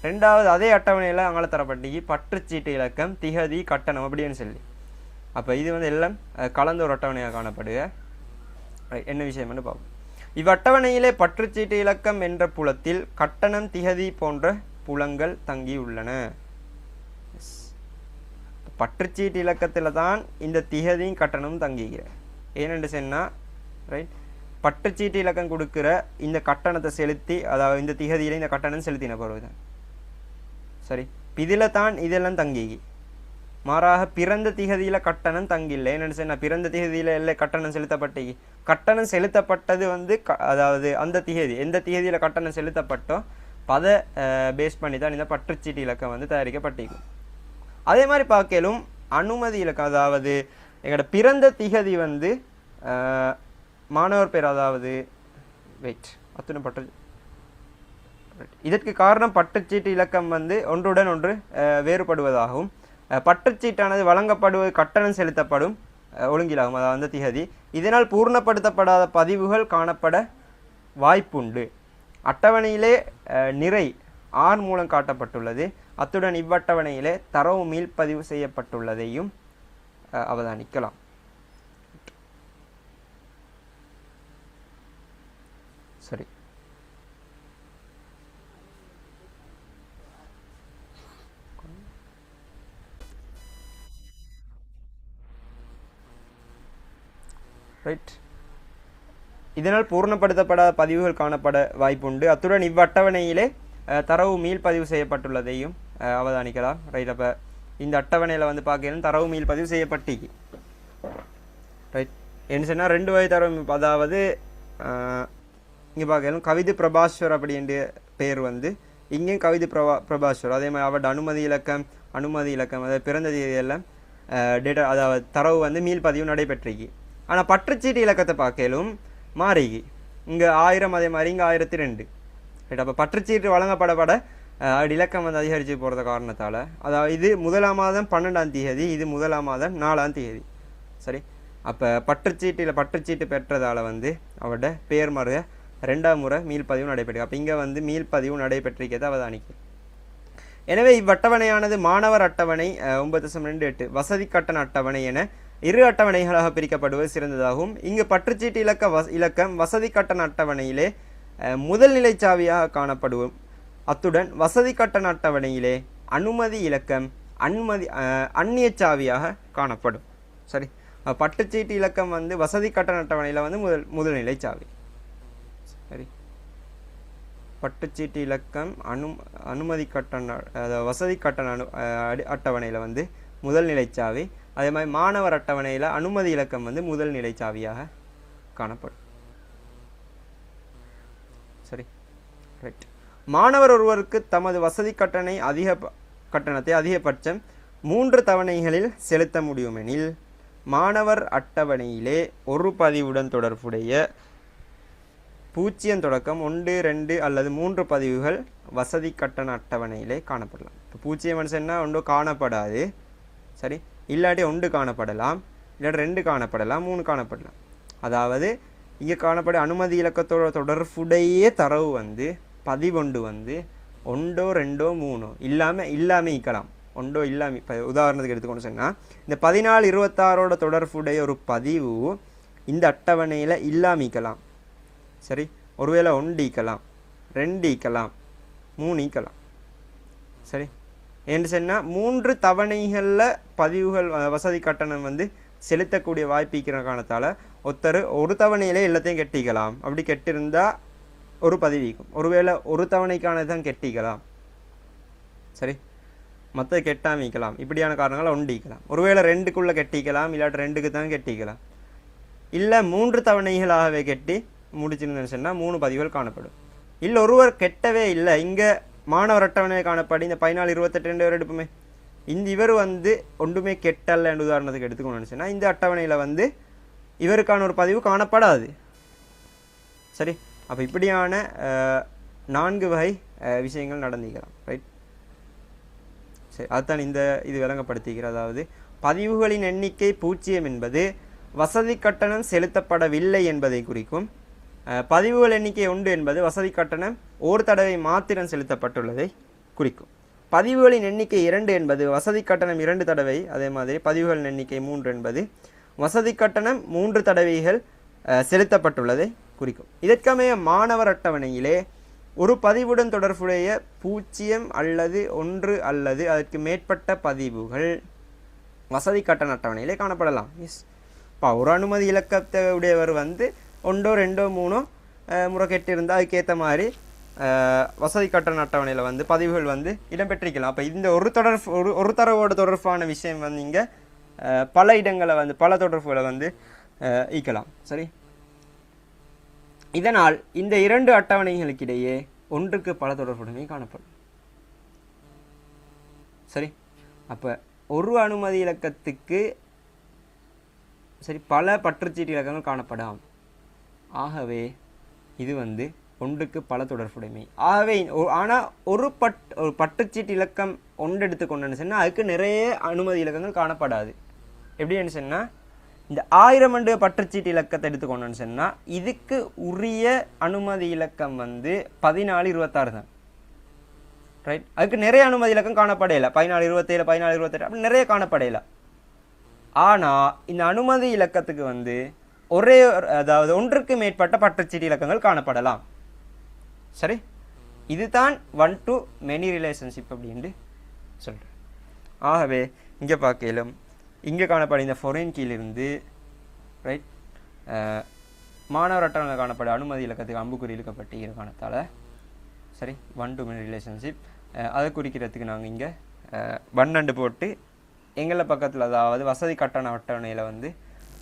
ரெண்டாவது அதே அட்டவணையில் அங்கே தரப்பட்டிக்கு பற்றுச்சீட்டு இலக்கம், திகதி, கட்டணம் அப்படின்னு சொல்லி. அப்போ இது வந்து எல்லாம் கலந்த ஒரு அட்டவணையாக காணப்படுக. என்ன விஷயம்னு பார்ப்போம். இவ்வட்டவணையிலே பற்றுச்சீட்டு இலக்கம் என்ற புலத்தில் கட்டணம், திகதி போன்ற புலங்கள் தங்கி உள்ளன. பற்றுச்சீட்டு இலக்கத்தில் தான் இந்த திகதியும் கட்டணமும் தங்கிக்கிற. ஏனென்று சொன்னால் ரைட், பற்றுச்சீட்டு இலக்கம் கொடுக்குற இந்த கட்டணத்தை செலுத்தி, அதாவது இந்த திகதியில் இந்த கட்டணம் செலுத்தின பிறகு தான் சரி இதில் தான் இதெல்லாம் தங்கி. மாறாக பிறந்த திகதியில் கட்டணம் தங்கில்லை. என்னென்னு சொன்னால் பிறந்த திகதியில் இல்லை கட்டணம் செலுத்தப்பட்டு, கட்டணம் செலுத்தப்பட்டது வந்து அதாவது அந்த திகதி எந்த திகதியில் கட்டணம் செலுத்தப்பட்டோ அதை பேஸ் பண்ணி தான் இந்த பற்றுச்சீட்டு இலக்கம் வந்து தயாரிக்கப்பட்டிருக்கும். அதே மாதிரி பார்க்கலும் அனுமதி இலக்கம், அதாவது எங்களோட பிறந்த திகதி வந்து மாணவர் பேர், அதாவது அத்துணை பற்று. இதற்கு காரணம் பற்றுச்சீட்டு இலக்கம் வந்து ஒன்றுடன் ஒன்று வேறுபடுவதாகவும் பற்றுச்சீட்டானது வழங்கப்படுவது கட்டணம் செலுத்தப்படும் ஒழுங்கிலாகும், அதாவது அந்த திகதி. இதனால் பூர்ணப்படுத்தப்படாத பதிவுகள் காணப்பட வாய்ப்புண்டு. அட்டவணையிலே நிறை ஆர் மூலம் காட்டப்பட்டுள்ளது. அத்துடன் இவ்வட்டவணையிலே தரவு மீள்பதிவு செய்யப்பட்டுள்ளதையும் அவதானிக்கலாம். சரி, ரைட். இதனால் பூர்ணப்படுத்தப்படாத பதிவுகள் காணப்பட வாய்ப்புண்டு. அத்துடன் இவ்வட்டவணையிலே தரவு மீள்பதிவு செய்யப்பட்டுள்ளதையும் அவதானிக்கலாம். ரைட், அப்போ இந்த அட்டவணையில் வந்து பார்க்கணும் தரவு மீள்பதிவு செய்யப்பட்டிக்கு. ரைட், என்ன சொன்னால் 2 வகை தரவு, அதாவது இங்கே பார்க்கணும் கவிதை பிரபாஸ்வர் அப்படின்ற பேர் வந்து இங்கேயும் கவிதை பிரபாஸ்வர். அதே மாதிரி அவரோட அனுமதி இலக்கம் அதாவது பிறந்த தேதியெல்லாம் டேட்டா, அதாவது தரவு வந்து மீள்பதிவு நடைபெற்றிருக்கு. ஆனால் பற்றுச்சீட்டு இலக்கத்தை பார்க்கலும் மாறிகி இங்கே 1000 அதே மாதிரி இங்கே 1002 ரைட். அப்போ பற்றுச்சீட்டு வழங்கப்படப்பட இலக்கம் வந்து அதிகரித்து போகிறது காரணத்தால், அதாவது இது 1ஆம் மாதம் 12ஆம் தேதி, இது 1ஆம் மாதம் 4ஆம் தேதி. சரி, அப்போ பற்றுச்சீட்டு பெற்றதால் வந்து அவரோட பெயர் மறு 2ஆம் முறை மீள்பதிவு நடைபெற்று. அப்போ இங்கே வந்து மீள்பதிவு நடைபெற்றிருக்கிறது அவதானிக்கு. எனவே இவ்வட்டவணையானது மாணவர் அட்டவணை 9.28 வசதி கட்டண அட்டவணை என இரு அட்டவணைகளாக பிரிக்கப்படுவது சிறந்ததாகும். இங்கு பற்றுச்சீட்டு இலக்கம் வசதி கட்டண அட்டவணையிலே முதல் நிலை சாவியாக காணப்படுவோம். அத்துடன் வசதி கட்டண அட்டவணையிலே அனுமதி இலக்கம் அந்நிய சாவியாக காணப்படும். சரி, பற்றுச்சீட்டு இலக்கம் வந்து வசதி கட்டண அட்டவணையில் வந்து முதல் நிலை சாவி. சரி, பட்டுச்சீட்டு இலக்கம் அனுமதி கட்டண வசதி கட்டண அட்டவணையில் வந்து முதல் நிலை சாவி. அதே மாதிரி மாணவர் அட்டவணையில் அனுமதி இலக்கம் வந்து முதல் நிலை சாவியாக காணப்படும். சரி, ரைட். மாணவர் ஒருவருக்கு தமது வசதி கட்டணத்தை அதிகபட்சம் 3 தவணைகளில் செலுத்த முடியுமெனில் மாணவர் அட்டவணையிலே ஒரு பதிவுடன் தொடர்புடைய 0 தொடக்கம் 1, 2 அல்லது 3 பதிவுகள் வசதி கட்டண அட்டவணையிலே காணப்படலாம். இப்போ 0 சொன்னால் 1 காணப்படாது. சரி, இல்லாட்டி 1 காணப்படலாம், இல்லாட்டி 2 காணப்படலாம், 3 காணப்படலாம். அதாவது இங்கே காணப்படும் அனுமதி இலக்கத்தோட தொடர்புடைய தரவு வந்து பதிவொன்று வந்து 1, 2, 3 இல்லாமல் இருக்கலாம். 1 இல்லாமல், இப்போ உதாரணத்துக்கு எடுத்துக்கொண்டு சொன்னால் இந்த 14, 26ஓட தொடர்புடைய ஒரு பதிவு இந்த அட்டவணையில் இல்லாமிக்கலாம். சரி, ஒருவேளை 1 ஈக்கலாம், 2 ஈக்கலாம், 3 ஈக்கலாம். சரி, என்று சொன்னால் 3 தவணைகளில் பதிவுகள் வசதி கட்டணம் வந்து செலுத்தக்கூடிய வாய்ப்பிக்கிற காரணத்தால் ஒருத்தர் ஒரு தவணையிலே எல்லாத்தையும் கெட்டிக்கலாம். அப்படி கெட்டிருந்தால் ஒரு பதிவிக்கும். ஒருவேளை ஒரு தவணைக்கானது தான் கெட்டிக்கலாம். சரி, மற்ற கெட்டாமிக்கலாம். இப்படியான காரணங்கள் 1 ஈக்கலாம். ஒருவேளை 2க்குள்ளே கெட்டிக்கலாம், இல்லாட்டி 2க்கு தான் கெட்டிக்கலாம். இல்லை 3 தவணைகளாகவே கெட்டி முடிச்சுன்னு சொன்னால் 3 பதிவுகள் காணப்படும். இல்லை ஒருவர் கெட்டவே இல்லை, இங்கே மாணவர் அட்டவணையை காணப்படி இந்த 14, 28 பேர் எடுப்புமே, இவர் வந்து ஒன்றுமே கெட்டல்ல என்று உதாரணத்துக்கு எடுத்துக்கணும்னு சொன்னால் இந்த அட்டவணையில் வந்து இவருக்கான ஒரு பதிவு காணப்படாது. சரி, அப்போ இப்படியான 4 வகை விஷயங்கள் நடந்திக்கலாம். ரைட். சரி, அதுதான் இது விளங்கப்படுத்திக்கிறது. அதாவது பதிவுகளின் எண்ணிக்கை 0 என்பது வசதி கட்டணம் செலுத்தப்படவில்லை என்பதை குறிக்கும். பதிவுகள் எண்ணிக்கை 1 என்பது வசதி கட்டணம் ஒரு தடவை மாத்திரம் செலுத்தப்பட்டுள்ளதை குறிக்கும். பதிவுகளின் எண்ணிக்கை 2 என்பது வசதி கட்டணம் 2 தடவை, அதே மாதிரி பதிவுகளின் எண்ணிக்கை 3 என்பது வசதி கட்டணம் 3 தடவைகள் செலுத்தப்பட்டுள்ளதை குறிக்கும். இதற்கமைய மாணவர் அட்டவணையிலே ஒரு பதிவுடன் தொடர்புடைய 0 அல்லது 1 அல்லது அதற்கு மேற்பட்ட பதிவுகள் வசதி கட்டண அட்டவணையிலே காணப்படலாம். எஸ், இப்போ ஒரு அனுமதி இலக்கத்தை உடையவர் வந்து 1, 2, 3 முறை கெட்டிருந்தால் அதுக்கேற்ற மாதிரி வசதி கட்டண அட்டவணையில் வந்து பதிவுகள் வந்து இடம்பெற்றிருக்கலாம். அப்போ இந்த ஒரு தரவோட தொடர்பான விஷயம் வந்து இங்கே பல இடங்களை வந்து பல தொடர்புகளை வந்து ஈக்கலாம். சரி, இதனால் இந்த 2 அட்டவணைகளுக்கிடையே ஒன்றுக்கு பல தொடர்புடைமை காணப்படும். சரி, அப்போ ஒரு அனுமதி இலக்கத்துக்கு சரி பல பற்றுச்சீட்டு இலக்கங்கள் காணப்படாம். ஆகவே இது வந்து ஒன்றுக்கு பல தொடர்புடைமை. ஆகவே ஆனால் ஒரு பற்றுச்சீட்டு இலக்கம் ஒன்று எடுத்துக்கொண்டுன்னு சொன்னால் அதுக்கு நிறைய அனுமதி இலக்கங்கள் காணப்படாது. எப்படின்னு சொன்னால் இந்த 1000 பற்றுச்சீட்டு இலக்கத்தை எடுத்துக்கொண்டுன்னு சொன்னால் இதுக்கு உரிய அனுமதி இலக்கம் வந்து 14, 26 தான். ரைட், அதுக்கு நிறைய அனுமதி இலக்கம் காணப்படையில 14, 27, 14, 28 அப்படி நிறைய காணப்படையில. ஆனால் இந்த அனுமதி இலக்கத்துக்கு வந்து அதாவது ஒன்றுக்கு மேற்பட்ட பற்றுச்சீட்டு இலக்கங்கள் காணப்படலாம். சரி, இதுதான் 1 to many ரிலேஷன்ஷிப் அப்படின்ட்டு சொல்கிறேன். ஆகவே இங்கே பார்க்கலும் இங்கே காணப்படும் இந்த ஃபொரின் கீழிருந்து ரைட் மாணவர் அட்டவணையில் காணப்படும் அனுமதி இலக்கத்துக்கு அம்புக்குறி இழுக்கப்பட்டு காரணத்தால் சரி 1 to many ரிலேஷன்ஷிப் அதை குறிக்கிறதுக்கு நாங்கள் இங்கே 1 போட்டு எங்களை பக்கத்தில் அதாவது வசதி கட்டண அட்டவணையில் வந்து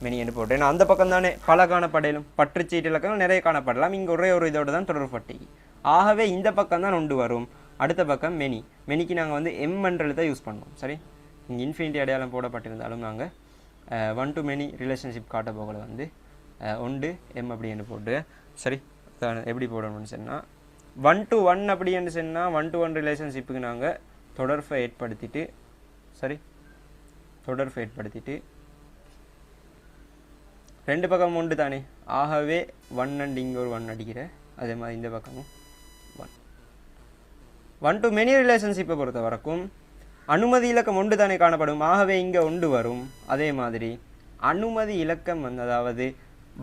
மெனி போட்டு, ஏன்னா அந்த பக்கம் தானே பல காணப்படையிலும் பற்றுச்சீட்டு இலக்கங்கள் நிறைய காணப்படலாம். இங்கே ஒரே ஒரு இதோடு தான் தொடர்புபட்டி. ஆகவே இந்த பக்கம் தான் 1 வரும், அடுத்த பக்கம் மெனிக்கு நாங்கள் வந்து எம்ன்றதை யூஸ் பண்ணுவோம். சரி, இங்கே இன்ஃபினிட்டி அடையாளம் போடப்பட்டிருந்தாலும் நாங்கள் ஒன் டு மெனி ரிலேஷன்ஷிப் காட்ட போகல வந்து ஒன்று எம் அப்படின்னு போட்டு சரி எப்படி போடணும்னு சொன்னால் 1 to 1 அப்படின்னு சொன்னால் 1 to 1 ரிலேஷன்ஷிப்புக்கு நாங்கள் தொடர்பை ஏற்படுத்திட்டு சரி தொடர்பை ஏற்படுத்திட்டு ரெண்டு பக்கம் உண்டு தானே ஆகவே 1 அண்ட் இங்கே ஒரு 1 அடிக்கிற அதே மாதிரி இந்த பக்கமும் 1 to many ரிலேஷன்ஷிப்பை பொறுத்த வரைக்கும் அனுமதி இலக்கம் ஒன்று தானே காணப்படும் ஆகவே இங்கே ஒன்று வரும் அதே மாதிரி அனுமதி இலக்கம் வந்து அதாவது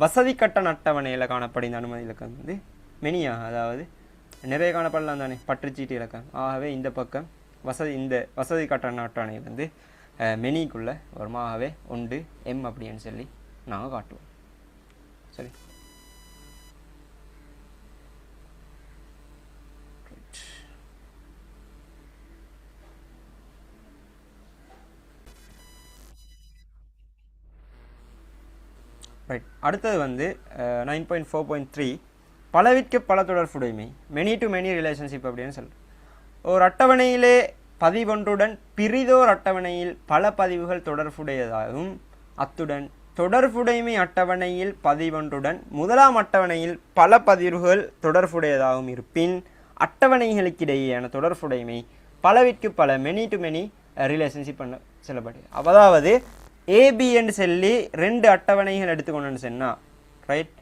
வசதி கட்டண அட்டவணையில் காணப்படும் இந்த அனுமதி இலக்கம் வந்து மெனியாக அதாவது நிறைய காணப்படலாம் தானே பற்றுச்சீட்டு இலக்கம் ஆகவே இந்த பக்கம் இந்த வசதி கட்டண அட்டவணை வந்து மெனிக்குள்ளே வரும் ஆகவே ஒன்று எம் அப்படின்னு சொல்லி நாங்கள் காட்டுவோம் சரி ரைட் அடுத்தது வந்து 9.4.3 பலவிற்கு பல தொடர்புடைமை மெனி டு மெனி ரிலேஷன்ஷிப் அப்படின்னு சொல்கிறேன் ஒரு அட்டவணையிலே பதிவொன்றுடன் பிரிதோர் அட்டவணையில் பல பதிவுகள் தொடர்புடையதாகவும் அத்துடன் தொடர்புடைமை அட்டவணையில் பதிவொன்றுடன் முதலாம் அட்டவணையில் பல பதிவுகள் தொடர்புடையதாகவும் இருப்பின் அட்டவணைகளுக்கிடையேயான தொடர்புடைமை பலவிற்கு பல மெனி டு மெனி ரிலேஷன்ஷிப் பண்ண சொல்லப்படுது அதாவது ஏபி என்று சொல்லி ரெண்டு அட்டவணைகள் எடுத்துக்கொண்டு சொன்னால் ரைட்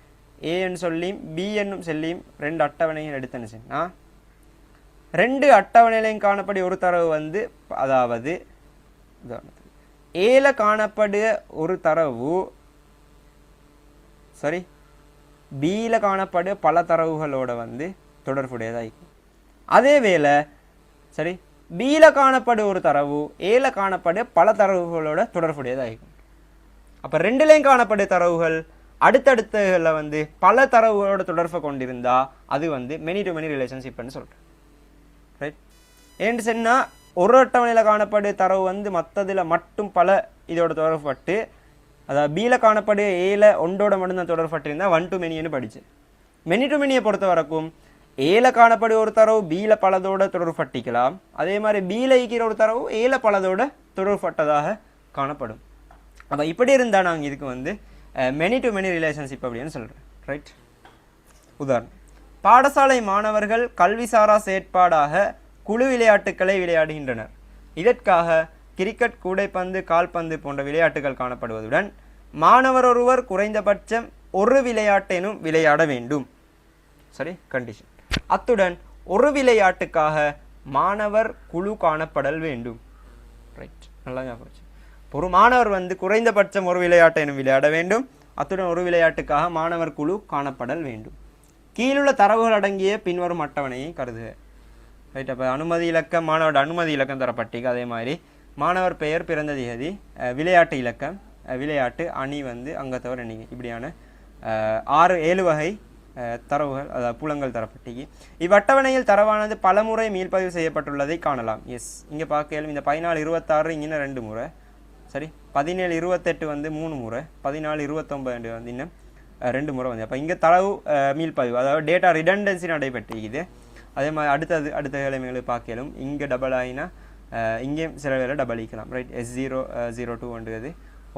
ஏன்னு சொல்லியும் பி என்னும் சொல்லியும் ரெண்டு அட்டவணைகள் எடுத்துன்னு சொன்னால் ரெண்டு அட்டவணையிலையும் காணப்படி ஒரு தரவு வந்து அதாவது ஏல காணப்படுக ஒரு தரவு சரி பியில் காணப்படுக பல தரவுகளோட வந்து தொடர்புடையதாக இருக்கும் அதே வேளை சரி பியில் காணப்படும் ஒரு தரவு ஏல காணப்படும் பல தரவுகளோட தொடர்புடையதாக இருக்கும் அப்போ ரெண்டுலேயும் காணப்படும் தரவுகள் அடுத்தடுத்தகளில் வந்து பல தரவுகளோட தொடர்பை கொண்டிருந்தா அது வந்து மெனி டு மெனி ரிலேஷன்ஷிப்னு சொல்கிறேன் ரைட் ஏன்னு சொன்னால் ஒரு அட்டவணையில் காணப்படும் தரவு வந்து மற்றதில் மட்டும் பல இதோட தொடர்புபட்டு அதாவது பியில் காணப்படும் ஏல ஒன்றோட மட்டும்தான் தொடர்புபட்டிருந்தால் 1 to many படித்தேன் மெனி டு மெனியை பொறுத்த வரைக்கும் ஏல காணப்படும் ஒரு தரவு பியில் பலதோட தொடர்புபட்டிக்கலாம் அதே மாதிரி பியில் ஈக்கிற ஒரு தரவு ஏல பலதோட தொடர்புபட்டதாக காணப்படும் அப்போ இப்படி இருந்தால் நாங்கள் இதுக்கு வந்து மெனி டு மெனி ரிலேஷன்ஷிப் அப்படின்னு சொல்கிறேன் ரைட் உதாரணம் பாடசாலை மாணவர்கள் கல்விசாரா செயற்பாடாக குழு விளையாட்டுக்களை விளையாடுகின்றனர் இதற்காக கிரிக்கெட் கூடைப்பந்து கால்பந்து போன்ற விளையாட்டுகள் காணப்படுவதுடன் மாணவர் ஒருவர் குறைந்தபட்சம் ஒரு விளையாட்டேனும் விளையாட வேண்டும் சரி கண்டிஷன் அத்துடன் ஒரு விளையாட்டுக்காக மாணவர் குழு காணப்படல் வேண்டும் ரைட் நல்லா ஞாபகம் ஒரு மாணவர் வந்து குறைந்தபட்சம் ஒரு விளையாட்டேனும் விளையாட வேண்டும் அத்துடன் ஒரு விளையாட்டுக்காக மாணவர் குழு காணப்படல் வேண்டும் கீழுள்ள தரவுகள் அடங்கிய பின்வரும் அட்டவணையை கருதுக ரைட் அப்போ அனுமதி இலக்கம் மாணவரோட அனுமதி இலக்கம் தரப்பட்டிருக்கு அதே மாதிரி மாணவர் பெயர் பிறந்த தேதி விளையாட்டு இலக்கம் விளையாட்டு அணி வந்து அங்கத்தவர் எண்ணிக்கை இப்படியான 6-7 வகை தரவுகள் அதாவது புலங்கள் தரப்பட்டிருக்கு இவ்வட்டவணையில் தரவானது பலமுறை மீள்பதிவு செய்யப்பட்டுள்ளதை காணலாம் எஸ் இங்கே பார்க்கலும் இந்த 14-26 இங்கே 2 முறை சரி 17-28 வந்து 3 முறை 14-29 வந்து இன்னும் 2 முறை வந்து அப்போ இங்கே தரவு மீள்பதிவு அதாவது டேட்டா ரிடண்டன்சி நடைபெற்றிருக்குது அதே மாதிரி அடுத்த கிழமைகளை பார்க்கலும் இங்கே டபுள் ஆகினா இங்கேயும் சில வேலை டபுள் ஈக்கலாம் ரைட் S002 வந்துது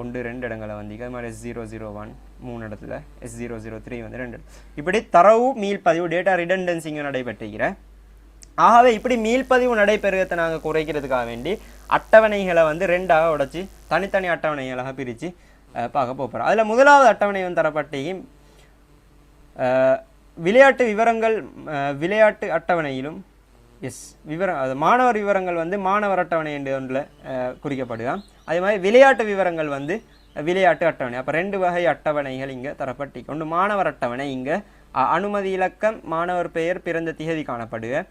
1-2 இடங்களை வந்து அது மாதிரி S001 3 இடத்துல S003 வந்து 2 இப்படி தரவு மீள்பதிவு டேட்டா ரிடண்டன்சி இங்கே நடைபெற்றுகிற ஆகவே இப்படி மீள்பதிவு நடைபெறுவதை நாங்கள் குறைக்கிறதுக்காக வேண்டி அட்டவணைகளை வந்து 2ஆக உடைச்சி தனித்தனி அட்டவணைகளாக பிரித்து பார்க்க போகிறோம் அதில் முதலாவது அட்டவணை வந்து தரப்பட்டியும் விளையாட்டு விவரங்கள் விளையாட்டு அட்டவணையிலும் எஸ் விவரம் அது மாணவர் விவரங்கள் வந்து மாணவர் அட்டவணை என்று ஒன்றில் குறிக்கப்படுதான் அதே மாதிரி விளையாட்டு விவரங்கள் வந்து விளையாட்டு அட்டவணை அப்போ 2 வகை அட்டவணைகள் இங்கே தரப்பட்டிருக்கு ஒன்று மாணவர் அட்டவணை இங்கே அனுமதி இலக்கம் மாணவர் பெயர் பிறந்த திகதி காணப்படுக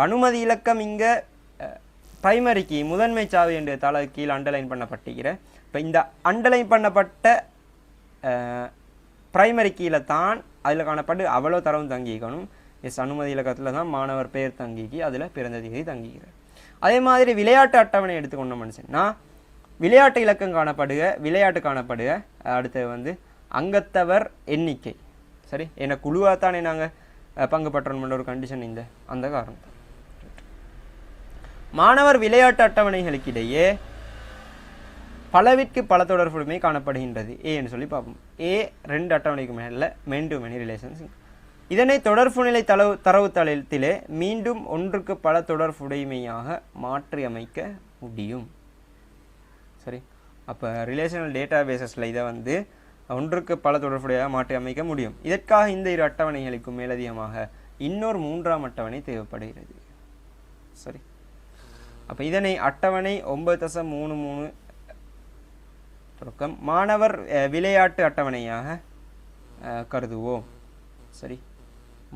அனுமதி இலக்கம் இங்கே பிரைமரிக்கு முதன்மை சாவி என்று தலை கீழே அண்டர்லைன் பண்ணப்பட்டிருக்கிற இப்போ இந்த அண்டர்லைன் பண்ணப்பட்ட பிரைமரி கீழே தான் அதில் காணப்பட்டு அவ்வளோ தரவும் தங்கிக்கணும் எஸ் அனுமதி இலக்கத்தில் தான் மாணவர் பெயர் தங்கிக்கி அதில் பிறந்த தேதி தங்கிக்கிறார் அதே மாதிரி விளையாட்டு அட்டவணை எடுத்துக்கொண்டோம்னு சொன்னால் விளையாட்டு இலக்கம் காணப்படுக விளையாட்டு காணப்படுக அடுத்தது வந்து அங்கத்தவர் எண்ணிக்கை சரி ஏன்னா குழுவாக தானே நாங்கள் பங்கு பற்றணும்ன்ற ஒரு கண்டிஷன் இந்த அந்த காரணம் மாணவர் விளையாட்டு அட்டவணைகளுக்கு இடையே பலவிற்கு பல தொடர்புடைமை காணப்படுகின்றது ஏன்னு சொல்லி பார்ப்போம். ஏ 2 அட்டவணைக்கு மேல மென் டு மெனி ரிலேஷன்ஸ். இதனை தொடர்புநிலை தரவுத்தளத்திலே மீண்டும் ஒன்றுக்கு பல தொடர்புடைமையாக மாற்றி அமைக்க முடியும். சரி, அப்போ ரிலேஷனல் டேட்டா பேசஸில் இதை வந்து ஒன்றுக்கு பல தொடர்புடையாக மாற்றி அமைக்க முடியும். இதற்காக இந்த 2 அட்டவணைகளுக்கும் மேலதிகமாக இன்னொரு 3ஆம் அட்டவணை தேவைப்படுகிறது. சரி, அப்போ இதனை அட்டவணை 9.33 தொடக்கம் மாணவர் விளையாட்டு அட்டவணையாக கருதுவோம். சரி,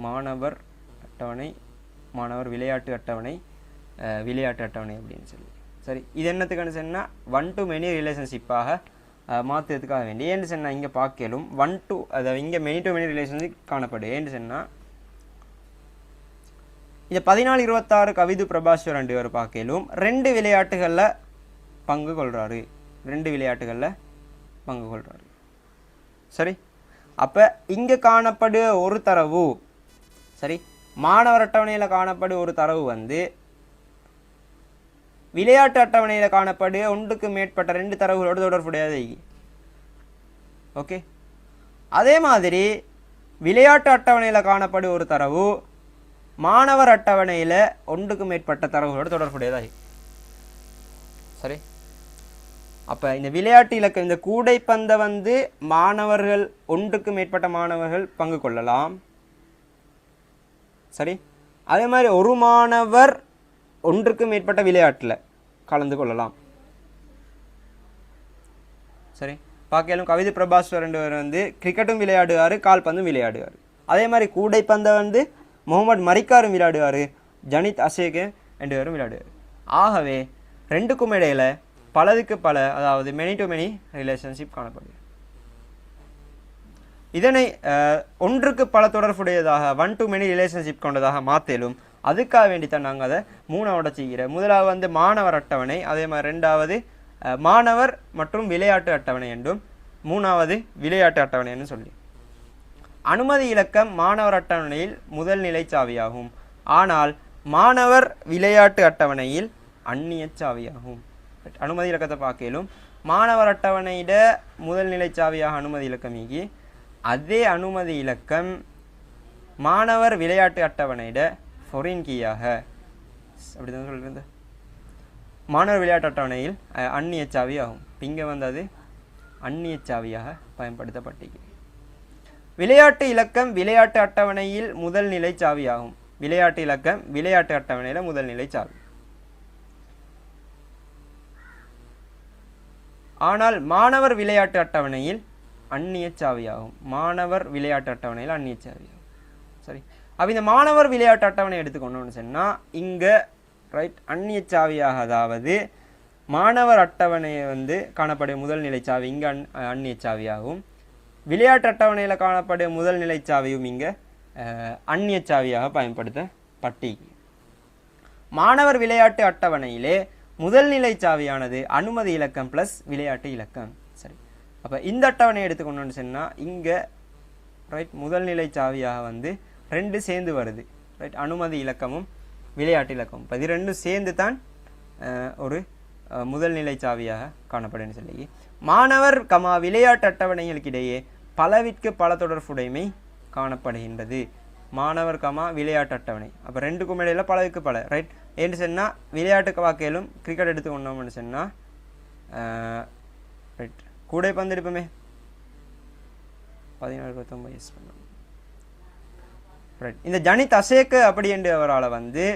மாணவர் அட்டவணை, மாணவர் விளையாட்டு அட்டவணை, விளையாட்டு அட்டவணை அப்படின்னு சொல்லி. சரி, இது என்னத்துக்குன்னு சொன்னால் 1 to many ரிலேஷன்ஷிப்பாக மாற்றுறதுக்காக வேண்டி. ஏன்னு சொன்னால் இங்கே பார்க்கலும் 1 to, அதாவது இங்கே மெனி டு மெனி ரிலேஷன்ஷிப் காணப்படும். ஏன்னு சொன்னால் இந்த 14-26 கவிது பிரபாஸ்வர் 2 பேர் பார்க்கலும் 2 விளையாட்டுகளில் பங்கு கொள்கிறாரு. 2 விளையாட்டுகளில் பங்கு கொள்கிறாரு. சரி, அப்போ இங்கே காணப்படு ஒரு தரவு, சரி, மாணவர் அட்டவணையில் காணப்படு ஒரு தரவு வந்து விளையாட்டு அட்டவணையில் காணப்படு ஒன்றுக்கு மேற்பட்ட 2 தரவுகளோடு தொடர்புடையது. ஓகே, அதே மாதிரி விளையாட்டு அட்டவணையில் காணப்படு ஒரு தரவு மாணவர் அட்டவணையில் ஒன்றுக்கு மேற்பட்ட தரவுகளோடு தொடர்புடையதாகி. சரி, அப்போ இந்த விளையாட்டு இலக்கம், இந்த கூடைப்பந்தை வந்து மாணவர்கள் ஒன்றுக்கு மேற்பட்ட மாணவர்கள் பங்கு கொள்ளலாம். சரி, அதே மாதிரி ஒரு மாணவர் ஒன்றுக்கு மேற்பட்ட விளையாட்டில் கலந்து கொள்ளலாம். சரி, பார்க்கலும் கவிதை பிரபாஸ்வர் 2 பேர் வந்து கிரிக்கெட்டும் விளையாடுவார், கால்பந்தும் விளையாடுவார். அதே மாதிரி கூடைப்பந்தை வந்து முகமது மரிக்காரும் விளையாடுவார், ஜனித் அசேக் 2 பேரும் விளையாடுவார். ஆகவே 2க்கும் இடையில் பலதுக்கு பல, அதாவது மெனி டு மெனி ரிலேஷன்ஷிப் காணப்படுது. இதனை ஒன்றுக்கு பல தொடர்புடையதாக 1 to many ரிலேஷன்ஷிப் கொண்டதாக மாற்றலும். அதுக்காக வேண்டித்தான் நாங்கள் அதை 3ஆவோட செய்கிறோம். முதலாவது வந்து மாணவர் அட்டவணை, அதே மாதிரி 2வது மாணவர் மற்றும் விளையாட்டு அட்டவணை என்றும், 3வது விளையாட்டு அட்டவணைன்னு சொல்லி. அனுமதி இலக்கம் மாணவர் அட்டவணையில் முதல் நிலை சாவியாகும். ஆனால் மாணவர் விளையாட்டு அட்டவணையில் அந்நிய சாவியாகும். அனுமதி இலக்கத்தை பார்க்கலும் மாணவர் அட்டவணையிட முதல் நிலை சாவியாக அனுமதி இலக்கம் இயக்கி, அதே அனுமதி இலக்கம் மாணவர் விளையாட்டு அட்டவணையிட ஃபொரின் கீயாக, அப்படிதான் சொல்லியிருந்த மாணவர் விளையாட்டு அட்டவணையில் அந்நிய சாவி ஆகும். இங்கே வந்து அது அந்நிய சாவியாக பயன்படுத்தப்பட்டிருக்கு. விளையாட்டு இலக்கம் விளையாட்டு அட்டவணையில் முதல் நிலை சாவியாகும். விளையாட்டு இலக்கம் விளையாட்டு அட்டவணையில் முதல் நிலை சாவி. ஆனால் மாணவர் விளையாட்டு அட்டவணையில் அந்நிய சாவியாகும். மாணவர் விளையாட்டு அட்டவணையில் அந்நிய சாவியாகும். சரி, அப்போ இந்த மாணவர் விளையாட்டு அட்டவணை எடுத்துக்கொண்டோம்னு சொன்னால் இங்கே ரைட் அந்நிய சாவியாக, அதாவது மாணவர் அட்டவணையை வந்து காணப்படும் முதல் நிலை சாவி இங்கே அந்நிய சாவியாகும். விளையாட்டு அட்டவணையில் காணப்படும் முதல் நிலை சாவியும் இங்கே அந்நிய சாவியாக பயன்படுத்தப்பட்டி. மாணவர் விளையாட்டு அட்டவணையிலே முதல் நிலை சாவியானது அனுமதி இலக்கம் ப்ளஸ் விளையாட்டு இலக்கம். சரி, அப்போ இந்த அட்டவணை எடுத்துக்கொண்டோன்னு சொன்னால் இங்கே ரைட் முதல் நிலை சாவியாக வந்து 2 சேர்ந்து வருது. ரைட், அனுமதி இலக்கமும் விளையாட்டு இலக்கமும். இப்போ இது 2 சேர்ந்து தான் ஒரு முதல் நிலை சாவியாக காணப்படுன்னு சொல்லி, மாணவர் விளையாட்டு அட்டவணைகளுக்கு இடையே பலவிற்கு பல தொடர்புடைமை காணப்படுகின்றது. மாணவர் விளையாட்டு அட்டவணை, அப்போ 2க்கும் இடையில பலவிற்கு பல. ரைட், ஏன்னு சொன்னால் விளையாட்டுக்கு வாக்கையிலும் கிரிக்கெட் எடுத்துக்கொண்டோம்னு சொன்னால் ரைட் கூடைப்பந்து எடுப்போமே 14-19 எஸ் பண்ணோம். ரைட், இந்த ஜனித் அசேக் அப்படி என்று அவரால் வந்து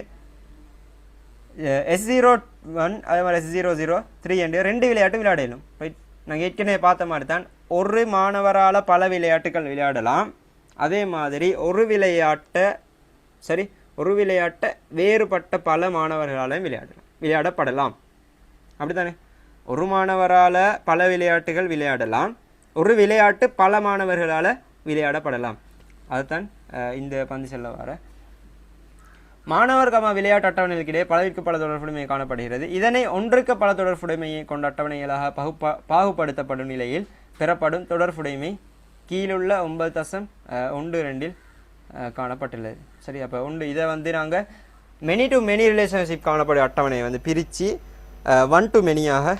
S01 அதே மாதிரி S003 என்று 2 விளையாட்டு விளையாடலும். ரைட், நாங்கள் ஏற்கனவே பார்த்த மாதிரி தான் ஒரு மாணவரால் பல விளையாட்டுகள் விளையாடலாம். அதே மாதிரி ஒரு விளையாட்டை, சரி, ஒரு விளையாட்டை வேறுபட்ட பல மாணவர்களாலும் விளையாடப்படலாம். அப்படித்தானே, ஒரு மாணவரால் பல விளையாட்டுகள் விளையாடலாம், ஒரு விளையாட்டு பல மாணவர்களால் விளையாடப்படலாம். அதுதான் இந்த பந்து செல்ல வர மாணவர் விளையாட்டு அட்டவணைகளுக்கு இடையே பலவிற்கு பல தொடர்புடைமை காணப்படுகிறது. இதனை ஒன்றுக்கு பல தொடர்புடைமையை கொண்ட அட்டவணைகளாக பாகுபடுத்தப்படும் நிலையில் பெறப்படும் தொடர்புடைமை கீழுள்ள 9.12 காணப்பட்டுள்ளது. சரி, அப்போ இதை வந்து நாங்கள் மெனி டு மெனி ரிலேஷன்ஷிப் காணப்படும் அட்டவணையை வந்து பிரித்து ஒன் டு மெனியாக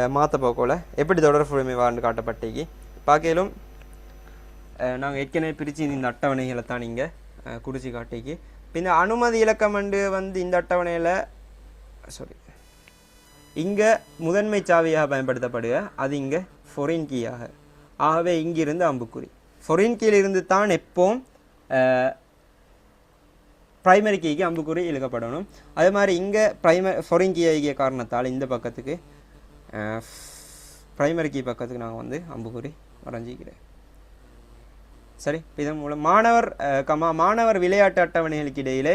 மாற்ற போக்கோல எப்படி தொடர்புடைமை வாழ்ந்து காட்டப்பட்டீங்க பார்க்கலும் நாங்கள் ஏற்கனவே பிரித்து இந்த அட்டவணைகளை தான் நீங்கள் குறித்து காட்டிக்கு பின்ன அனுமதி இலக்கமண்டு வந்து இந்த அட்டவணையில் இங்கே முதன்மை சாவியாக பயன்படுத்தப்படுக அது இங்கே ஃபொரின் கீயாக ஆகவே இங்கிருந்து அம்புக்குறி ஃபொரின் கீழிருந்து தான் எப்போவும் ப்ரைமரி கீக்கு அம்புக்குறி இழுக்கப்படணும் அதே மாதிரி இங்கே ஃபொரின் கீ ஆகிய காரணத்தால் இந்த பக்கத்துக்கு ப்ரைமரி கீ பக்கத்துக்கு நாங்கள் வந்து அம்புக்குறி வரைஞ்சிக்கிறேன் சரி இதன் மூலம் மாணவர் விளையாட்டு அட்டவணைகளுக்கு இடையிலே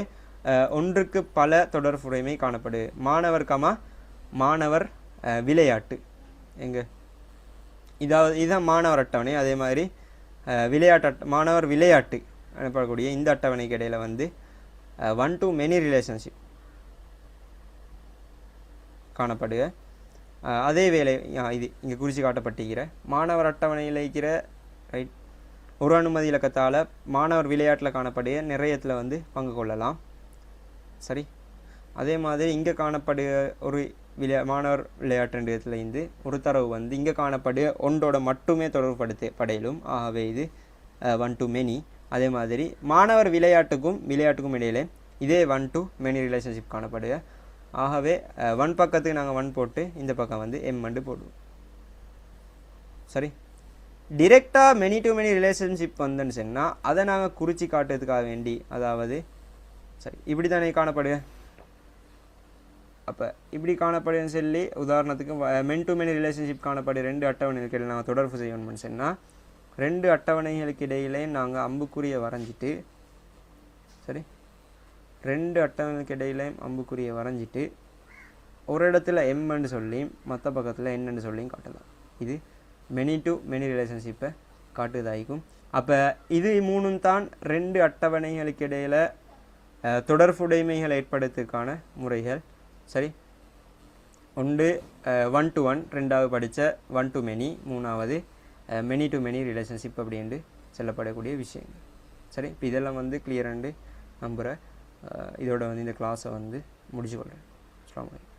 ஒன்றுக்கு பல தொடர்புடைமை காணப்படு மாணவர் விளையாட்டு எங்கே இதுதான் மாணவர் அட்டவணை அதே மாதிரி மாணவர் விளையாட்டு அனுப்பக்கூடிய இந்த அட்டவணைக்கு இடையில் வந்து ஒன் டு மெனி ரிலேஷன்ஷிப் காணப்படுக அதே வேலை இது இங்கே குறித்து காட்டப்பட்டிருக்கிற மாணவர் அட்டவணையில் இருக்கிற ரைட் ஒரு அனுமதி இலக்கத்தால் மாணவர் விளையாட்டில் காணப்படுக நிறையத்தில் வந்து பங்கு கொள்ளலாம் சரி அதே மாதிரி இங்கே காணப்படுக ஒரு மாணவர் விளையாட்டுன்றதுல இருந்து ஒரு தரவு வந்து இங்கே காணப்படுக ஒன்றோட மட்டுமே தொடர்புபடுத்தப்படையிலும் ஆகவே இது ஒன் டு மெனி அதே மாதிரி மாணவர் விளையாட்டுக்கும் இடையிலே இதே ஒன் டு மெனி ரிலேஷன்ஷிப் காணப்படுக ஆகவே ஒன் பக்கத்துக்கு நாங்கள் ஒன் போட்டு இந்த பக்கம் வந்து எம் போடுவோம் சரி டிரெக்டாக மெனி டு மெனி ரிலேஷன்ஷிப் வந்துன்னு சொன்னால் அதை நாங்கள் குறித்து காட்டுறதுக்காக வேண்டி அதாவது சரி இப்படி தானே காணப்படுக அப்போ இப்படி காணப்படுன்னு சொல்லி உதாரணத்துக்கு மென் டு மெனி ரிலேஷன்ஷிப் காணப்படு ரெண்டு அட்டவணைகளுக்கு இடையில் நாங்கள் தொடர்பு செய்யணும்னு சொன்னால் ரெண்டு அட்டவணைகளுக்கு இடையிலே நாங்கள் அம்புக்குறியை வரைஞ்சிட்டு சரி ரெண்டு அட்டவணைகளுக்கு இடையிலையும் அம்புக்குறியை வரைஞ்சிட்டு ஒரு இடத்துல எம்ன்னு சொல்லி மற்ற பக்கத்தில் என்னன்னு சொல்லியும் காட்டலாம் இது மெனி டு மெனி ரிலேஷன்ஷிப்பை காட்டுதாய்க்கும் அப்போ இது மூணும் தான் ரெண்டு அட்டவணைகளுக்கு இடையில் தொடர்புடைமைகளை ஏற்படுத்துக்கான முறைகள் சரி ஒன்று ஒன் டு ஒன் ரெண்டாவது படித்த ஒன் டு மெனி மூணாவது மெனி டு மெனி ரிலேஷன்ஷிப் அப்படின்ட்டு சொல்லப்படக்கூடிய விஷயங்கள் சரி இப்போ இதெல்லாம் வந்து கிளியராண்டு நம்புகிறேன் இதோட வந்து இந்த கிளாஸை வந்து முடிச்சு கொள்கிறேன் அஸ்ஸலாமு அலைக்கும்